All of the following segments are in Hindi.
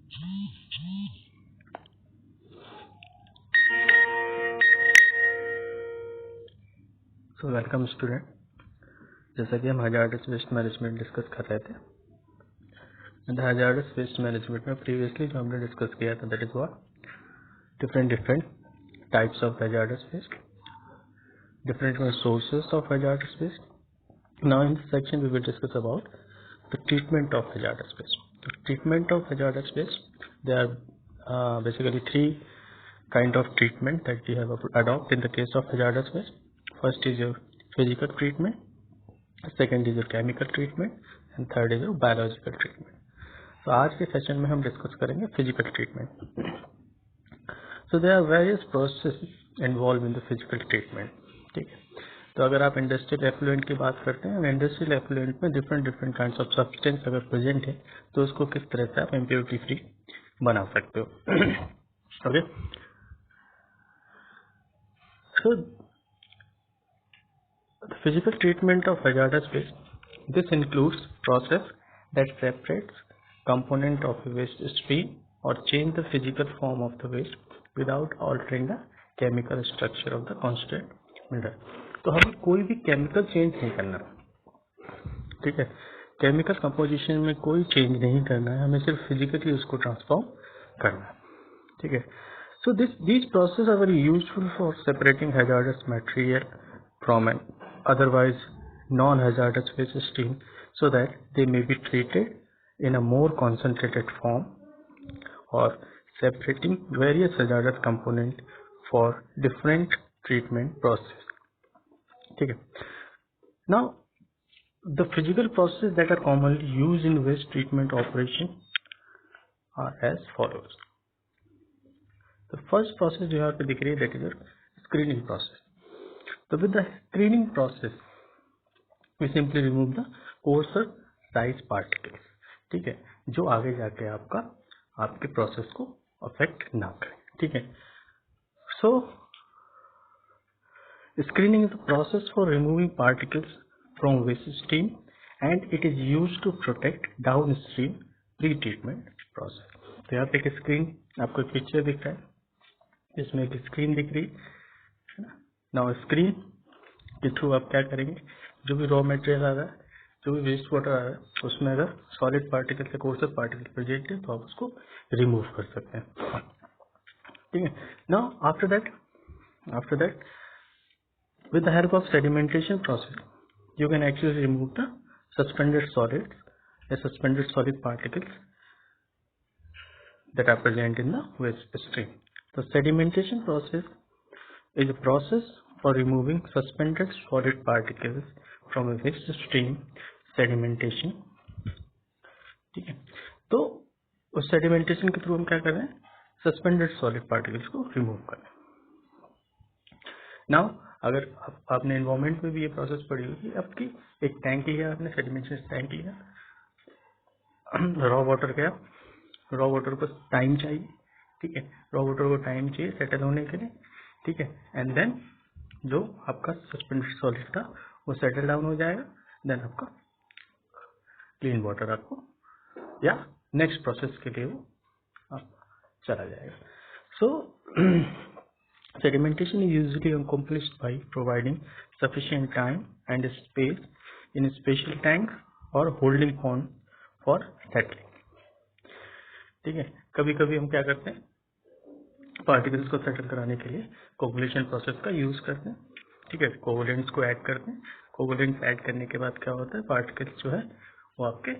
So welcome student. जैसा कि हम हजार्डस वेस्ट मैनेजमेंट डिस्कस कर रहे थे, एंड हजार्डस वेस्ट मैनेजमेंट में प्रीवियसली जो हमने डिस्कस किया था that is what different types of hazardous waste, different sources of hazardous waste. Now in this section we will discuss about the treatment of hazardous waste. The treatment of hazardous waste, there are basically three kind of treatment that we have adopt in the case of hazardous waste. First is your physical treatment, second is your chemical treatment, and third is your biological treatment. तो आज के सेशन में हम डिस्कस करेंगे physical treatment. So there are various process involve in the physical treatment. ठीक है, तो अगर आप इंडस्ट्रियल एफ्लुएंट की बात करते हैं, इंडस्ट्रियल एफ्लुएंट में डिफरेंट काइंड्स ऑफ सब्सटेंस अगर प्रेजेंट है तो उसको किस तरह से आप इम्प्योरिटी फ्री बना सकते हो. Okay, so the physical treatment of hazardous waste, this includes process that separates component of a waste stream or change the physical form of the waste without altering the chemical structure of the constituent matter. तो हमें कोई भी केमिकल चेंज नहीं करना. ठीक है, केमिकल कंपोजिशन में कोई चेंज नहीं करना है, हमें सिर्फ फिजिकली उसको ट्रांसफॉर्म करना है. ठीक है, so these processes are very useful for separating hazardous material from an otherwise non-hazardous waste stream so that they may be treated in a more concentrated form or separating various hazardous components for different treatment process. ठीक है, now the physical processes that are commonly used in waste treatment operation are as follows. The first process जो यहाँ पे दिख रही है that is your screening process. So with the screening process we simply remove the coarser size particles. ठीक है, जो आगे जाके आपके प्रोसेस को अफेक्ट ना करें. ठीक है, so screening is the process for removing particles from waste stream and it is used to protect downstream pre-treatment process. तो यहाँ पे एक स्क्रीन, आपको एक पिक्चर दिख रहा है, इसमें एक स्क्रीन दिख रही है ना. नाउ स्क्रीन के थ्रू आप क्या करेंगे, जो भी रॉ मटेरियल आ रहा है, जो भी वेस्ट वाटर आ रहा है, उसमें अगर सॉलिड पार्टिकल या कोर्सर पार्टिकल प्रेजेंट है तो आप उसको रिमूव कर सकते हैं. ठीक है, now after that with the help of sedimentation process you can actually remove the suspended solid particles that are present in the waste stream. The sedimentation process is a process for removing suspended solid particles from a waste stream. Sedimentation. ठीक है, तो उस सेडिमेंटेशन के थ्रू हम क्या कर रहे हैं, सस्पेंडेड सॉलिड पार्टिकल्स को रिमूव कर रहे हैं. नाउ अगर आपने एनवायरमेंट में भी ये प्रोसेस पढ़ी होगी, आपकी एक टैंक लिया, आपने सेडिमेंटेशन टैंक लिया, रॉ वाटर गया, रॉ वाटर को टाइम चाहिए. ठीक है, रॉ वाटर को टाइम चाहिए सेटल होने के लिए. ठीक है, एंड देन जो आपका सस्पेंडेड सॉलिड था वो सेटल डाउन हो जाएगा, देन आपका क्लीन वाटर आपको या नेक्स्ट प्रोसेस के लिए वो आप चला जाएगा. सो sedimentation is usually accomplished by providing sufficient time and space in special tanks or holding pond for settling. ठीक है, कभी कभी हम क्या करते हैं, पार्टिकल्स को सेटल कराने के लिए कोगुलेशन प्रोसेस का यूज करते हैं. ठीक है, कोगुलेंट्स को ऐड करते हैं. कोगुलेंट्स ऐड करने के बाद क्या होता है, पार्टिकल्स जो है वो आपके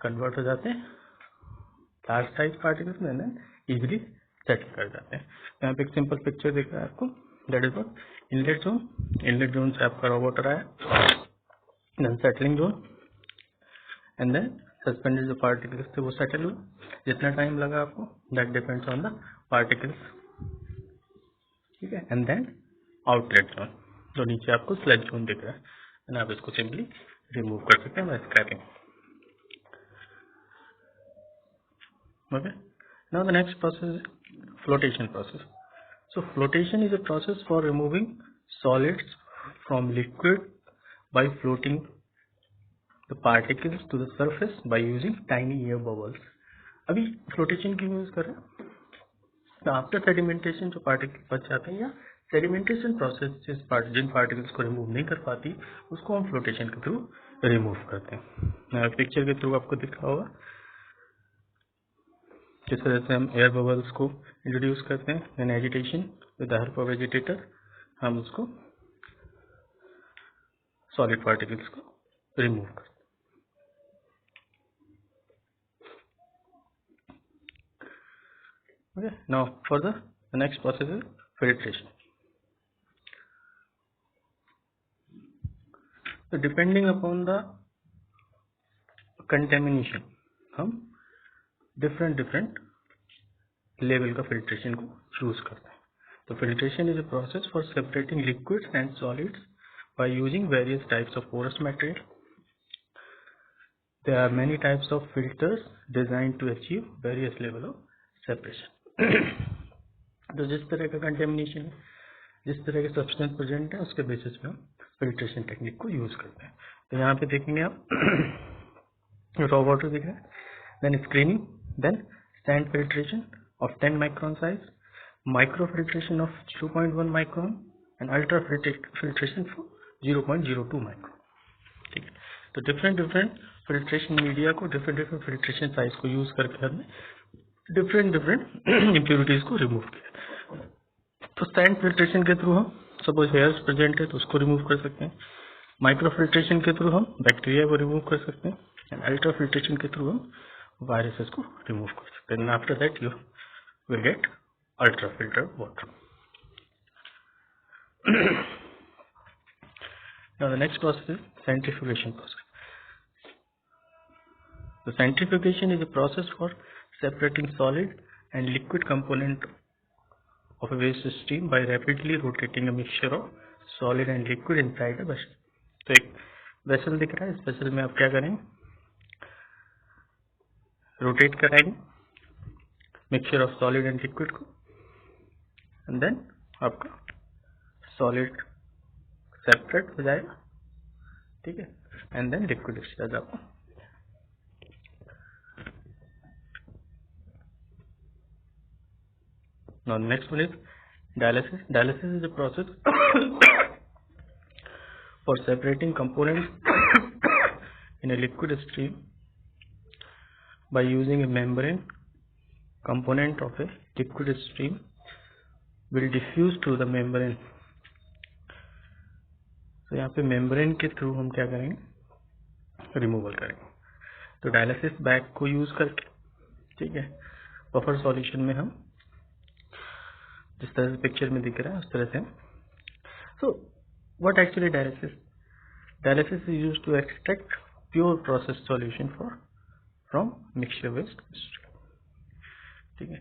कन्वर्ट हो जाते हैं लार्ज साइज पार्टिकल्स में, देन इजीली सेटल कर जाते हैं. यहाँ पे एक सिंपल पिक्चर दिख रहा है आपको, that is what inlet zone. Inlet zone से आपका रॉ वाटर आया, then settling zone, and then suspended जो पार्टिकल्स थे वो सेटल हुए. जितना टाइम लगा आपको that depends on the particles. ठीक है, एंड देन आउटलेट जोन, जो नीचे आपको स्लज जोन दिख रहा है, एंड आप इसको सिंपली रिमूव कर सकते हैं by scraping. Okay. Now the next process is flotation process. So flotation is a process for removing solids from liquid by floating the particles to the surface by using tiny air bubbles. अभी फ्लोटेशन क्यों यूज कर रहे हैं? तो आफ्टर सेडिमेंटेशन जो पार्टिकल बच जाते हैं या सेडिमेंटेशन प्रोसेस जिन पार्टिकल्स को रिमूव नहीं कर पाती उसको हम फ्लोटेशन के थ्रू रिमूव करते हैं। पिक्चर के थ्रू आपको दिख रहा होगा किस तरह से हम एयर बबल्स को इंट्रोड्यूस करते हैं, then agitation with the help of agitator हम उसको सॉलिड पार्टिकल्स को रिमूव करते हैं। Okay, now further the next process is filtration. So depending upon the contamination हम different लेवल का फिल्ट्रेशन को चूज करते हैं। तो filtration is a process for separating liquids and solids by using various types of porous material. There are many types of filters designed to achieve various level of separation. तो जिस तरह का कंटेमिनेशन है, जिस तरह के सब्सटेंस प्रेजेंट है, उसके बेसिस पे हम फिल्ट्रेशन टेक्निक को यूज करते हैं। तो यहाँ पे देखेंगे आप रॉ वाटर दिख रहा है, then screening, then sand filtration of 10 micron size, micro filtration of 0.1 micron and ultra filtration for 0.02 micron। ठीक है, तो डिफरेंट फिल्ट्रेशन मीडिया को डिफरेंट फिल्ट्रेशन साइज को यूज करके हमने डिफरेंट इम्प्योरिटीज को रिमूव किया। तो सैंड फिल्ट्रेशन के थ्रू हम सपोज हेयर्स प्रेजेंट है तो उसको रिमूव कर सकते हैं, माइक्रो फिल्ट्रेशन के थ्रू हम बैक्टीरिया को रिमूव कर सकते हैं, एंड अल्ट्रा फिल्ट्रेशन के थ्रू हम वायरसेस को रिमूव कर सकते हैं। After that you will get ultra filtered water। Now the next process is centrifugation process। The centrifugation is a process for separating solid and liquid component of a waste stream by rapidly rotating a mixture of solid and liquid inside a vessel। तो एक वेसल दिख रहा है, इस वेसल में आप क्या करेंगे, रोटेट कराएंगे mixture of solid and liquid को, एंड देन आपका सॉलिड सेपरेट हो जाएगा, ठीक है, एंड देन लिक्विड डिस्चार्ज आपको। Now next one is dialysis. Dialysis is a process for separating components in a liquid stream by using a membrane component of a liquid stream will diffuse through the membrane। तो यहाँ पे मेम्ब्रेन के थ्रू हम क्या करेंगे, रिमूवल करेंगे। तो डायलिसिस बैग को यूज करके, ठीक है, बफर सॉल्यूशन में हम जिस तरह से पिक्चर में दिख रहा है उस तरह से। So what actually dialysis is used to extract pure process solution from mixture waste stream. ठीक है,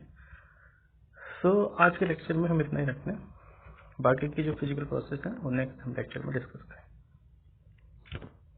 सो आज के लेक्चर में हम इतना ही रखते हैं, बाकी की जो फिजिकल प्रोसेस है वो नेक्स्ट हम लेक्चर में डिस्कस करेंगे।